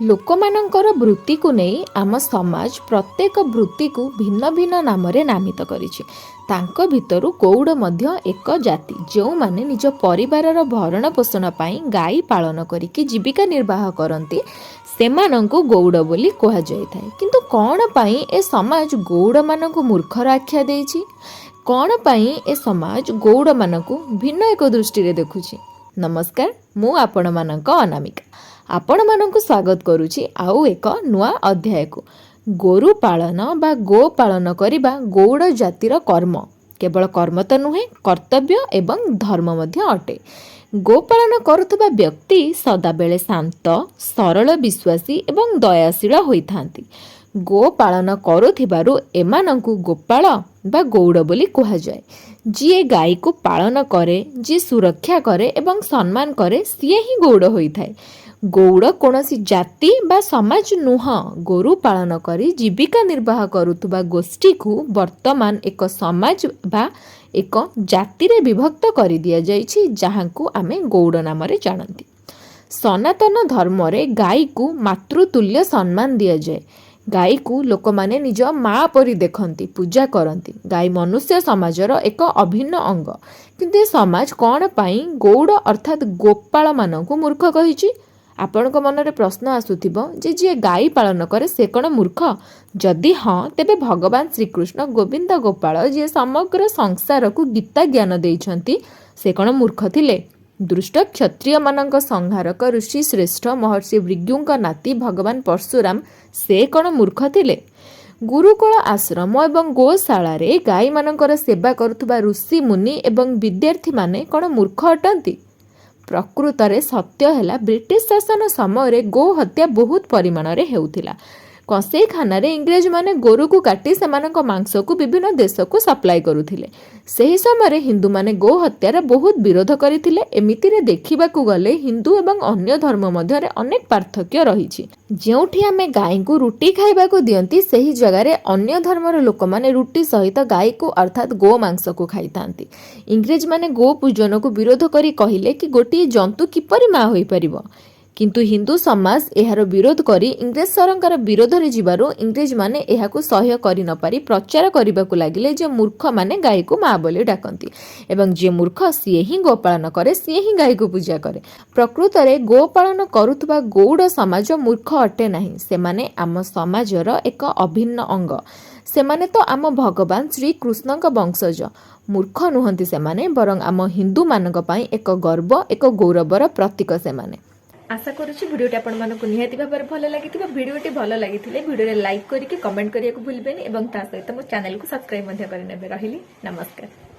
ଲୋକମାନଙ୍କର ବୃତ୍ତିକୁ ନେଇ ଆମ ସମାଜ ପ୍ରତ୍ୟେକ ବୃତ୍ତିକୁ ଭିନ୍ନ ଭିନ୍ନ ନାମରେ ନାମିତ କରିଛି। ତାଙ୍କ ଭିତରୁ ଗୌଡ଼ ମଧ୍ୟ ଏକ ଜାତି, ଯେଉଁମାନେ ନିଜ ପରିବାରର ଭରଣ ପୋଷଣ ପାଇଁ ଗାଈ ପାଳନ କରିକି ଜୀବିକା ନିର୍ବାହ କରନ୍ତି। ସେମାନଙ୍କୁ ଗୌଡ଼ ବୋଲି କୁହାଯାଇଥାଏ। କିନ୍ତୁ କ'ଣ ପାଇଁ ଏ ସମାଜ ଗୌଡ଼ମାନଙ୍କୁ ମୂର୍ଖର ଆଖ୍ୟା ଦେଇଛି? କ'ଣ ପାଇଁ ଏ ସମାଜ ଗୌଡ଼ମାନଙ୍କୁ ଭିନ୍ନ ଏକ ଦୃଷ୍ଟିରେ ଦେଖୁଛି? ନମସ୍କାର, ମୁଁ ଆପଣମାନଙ୍କ ଅନାମିକା। ଆପଣମାନଙ୍କୁ ସ୍ୱାଗତ କରୁଛି ଆଉ ଏକ ନୂଆ ଅଧ୍ୟାୟକୁ। ଗୋରୁ ପାଳନ ବା ଗୋ ପାଳନ କରିବା ଗୌଡ଼ ଜାତିର କର୍ମ। କେବଳ କର୍ମ ତ ନୁହେଁ, କର୍ତ୍ତବ୍ୟ ଏବଂ ଧର୍ମ ମଧ୍ୟ ଅଟେ। ଗୋପାଳନ କରୁଥିବା ବ୍ୟକ୍ତି ସଦାବେଳେ ଶାନ୍ତ, ସରଳ ବିଶ୍ୱାସୀ ଏବଂ ଦୟାଶୀଳ ହୋଇଥାନ୍ତି। ଗୋ ପାଳନ କରୁଥିବାରୁ ଏମାନଙ୍କୁ ଗୋପାଳ ବା ଗୌଡ଼ ବୋଲି କୁହାଯାଏ। ଯିଏ ଗାଈକୁ ପାଳନ କରେ, ଯିଏ ସୁରକ୍ଷା କରେ ଏବଂ ସମ୍ମାନ କରେ, ସିଏ ହିଁ ଗୌଡ଼ ହୋଇଥାଏ। ଗୌଡ଼ କୌଣସି ଜାତି ବା ସମାଜ ନୁହଁ। ଗୋରୁ ପାଳନ କରି ଜୀବିକା ନିର୍ବାହ କରୁଥିବା ଗୋଷ୍ଠୀକୁ ବର୍ତ୍ତମାନ ଏକ ସମାଜ ବା ଏକ ଜାତିରେ ବିଭକ୍ତ କରିଦିଆଯାଇଛି, ଯାହାକୁ ଆମେ ଗୌଡ଼ ନାମରେ ଜାଣନ୍ତି। ସନାତନ ଧର୍ମରେ ଗାଈକୁ ମାତୃତୁଲ୍ୟ ସମ୍ମାନ ଦିଆଯାଏ। ଗାଈକୁ ଲୋକମାନେ ନିଜ ମା ପରି ଦେଖନ୍ତି, ପୂଜା କରନ୍ତି। ଗାଈ ମନୁଷ୍ୟ ସମାଜର ଏକ ଅଭିନ୍ନ ଅଙ୍ଗ। କିନ୍ତୁ ଏ ସମାଜ କ'ଣ ପାଇଁ ଗୌଡ଼ ଅର୍ଥାତ୍ ଗୋପାଳମାନଙ୍କୁ ମୂର୍ଖ କହିଛି? ଆପଣଙ୍କ ମନରେ ପ୍ରଶ୍ନ ଆସୁଥିବ ଯେ ଯିଏ ଗାଈ ପାଳନ କରେ ସେ କ'ଣ ମୂର୍ଖ? ଯଦି ହଁ, ତେବେ ଭଗବାନ ଶ୍ରୀକୃଷ୍ଣ ଗୋବିନ୍ଦ ଗୋପାଳ ଯିଏ ସମଗ୍ର ସଂସାରକୁ ଗୀତା ଜ୍ଞାନ ଦେଇଛନ୍ତି, ସେ କ'ଣ ମୂର୍ଖ ଥିଲେ? ଦୁଷ୍ଟ କ୍ଷତ୍ରିୟମାନଙ୍କ ସଂହାରକ ଋଷି ଶ୍ରେଷ୍ଠ ମହର୍ଷି ଭୃଗୁଙ୍କ ନାତି ଭଗବାନ ପରଶୁରାମ ସେ କ'ଣ ମୂର୍ଖ ଥିଲେ? ଗୁରୁକୁଳ ଆଶ୍ରମ ଏବଂ ଗୋଶାଳାରେ ଗାଈମାନଙ୍କର ସେବା କରୁଥିବା ଋଷି ମୁନି ଏବଂ ବିଦ୍ୟାର୍ଥୀମାନେ କ'ଣ ମୂର୍ଖ ଅଟନ୍ତି? ପ୍ରକୃତରେ ସତ୍ୟ ହେଲା, ବ୍ରିଟିଶ ଶାସନ ସମୟରେ ଗୋ ହତ୍ୟା ବହୁତ ପରିମାଣରେ ହେଉଥିଲା। କଂସେଇଖାନାରେ ଇଂରେଜମାନେ ଗୋରୁକୁ କାଟି ସେମାନଙ୍କ ମାଂସକୁ ବିଭିନ୍ନ ଦେଶକୁ ସପ୍ଲାଏ କରୁଥିଲେ। ସେହି ସମୟରେ ହିନ୍ଦୁମାନେ ଗୋ ହତ୍ୟାର ବହୁତ ବିରୋଧ କରିଥିଲେ। ଏମିତିରେ ଦେଖିବାକୁ ଗଲେ ହିନ୍ଦୁ ଏବଂ ଅନ୍ୟ ଧର୍ମ ମଧ୍ୟରେ ଅନେକ ପାର୍ଥକ୍ୟ ରହିଛି। ଯେଉଁଠି ଆମେ ଗାଈଙ୍କୁ ରୁଟି ଖାଇବାକୁ ଦିଅନ୍ତି, ସେହି ଜାଗାରେ ଅନ୍ୟ ଧର୍ମର ଲୋକମାନେ ରୁଟି ସହିତ ଗାଈକୁ ଅର୍ଥାତ୍ ଗୋ ମାଂସକୁ ଖାଇଥାନ୍ତି। ଇଂରେଜମାନେ ଗୋ ପୂଜନକୁ ବିରୋଧ କରି କହିଲେ କି ଗୋଟିଏ ଜନ୍ତୁ କିପରି ମା ହୋଇପାରିବ? କିନ୍ତୁ ହିନ୍ଦୁ ସମାଜ ଏହାର ବିରୋଧ କରି ଇଂରେଜ ସରକାର ବିରୋଧରେ ଯିବାରୁ ଇଂରେଜମାନେ ଏହାକୁ ସହ୍ୟ କରିନପାରି ପ୍ରଚାର କରିବାକୁ ଲାଗିଲେ ଯେ ମୂର୍ଖମାନେ ଗାଈକୁ ମା ବୋଲି ଡାକନ୍ତି ଏବଂ ଯିଏ ମୂର୍ଖ ସିଏ ହିଁ ଗୋପାଳନ କରେ, ସିଏ ହିଁ ଗାଈକୁ ପୂଜା କରେ। ପ୍ରକୃତରେ ଗୋପାଳନ କରୁଥିବା ଗୌଡ଼ ସମାଜ ମୂର୍ଖ ଅଟେ ନାହିଁ। ସେମାନେ ଆମ ସମାଜର ଏକ ଅଭିନ୍ନ ଅଙ୍ଗ। ସେମାନେ ତ ଆମ ଭଗବାନ ଶ୍ରୀକୃଷ୍ଣଙ୍କ ବଂଶଜ। ମୂର୍ଖ ନୁହନ୍ତି ସେମାନେ, ବରଂ ଆମ ହିନ୍ଦୁମାନଙ୍କ ପାଇଁ ଏକ ଗର୍ବ, ଏକ ଗୌରବର ପ୍ରତୀକ ସେମାନେ। ଆଶା କରୁଛି ଭିଡ଼ିଓଟି ଆପଣମାନଙ୍କୁ ନିହାତି ଭାବରେ ଭଲ ଲାଗିଥିବ। ଭିଡ଼ିଓଟି ଭଲ ଲାଗିଥିଲେ ଭିଡ଼ିଓରେ ଲାଇକ୍ କରିକି କମେଣ୍ଟ କରିବାକୁ ଭୁଲିବେନି ଏବଂ ତା ସହିତ ମୋ ଚ୍ୟାନେଲକୁ ସବସ୍କ୍ରାଇବ୍ ମଧ୍ୟ କରିନେବେ। ରହିଲି, ନମସ୍କାର।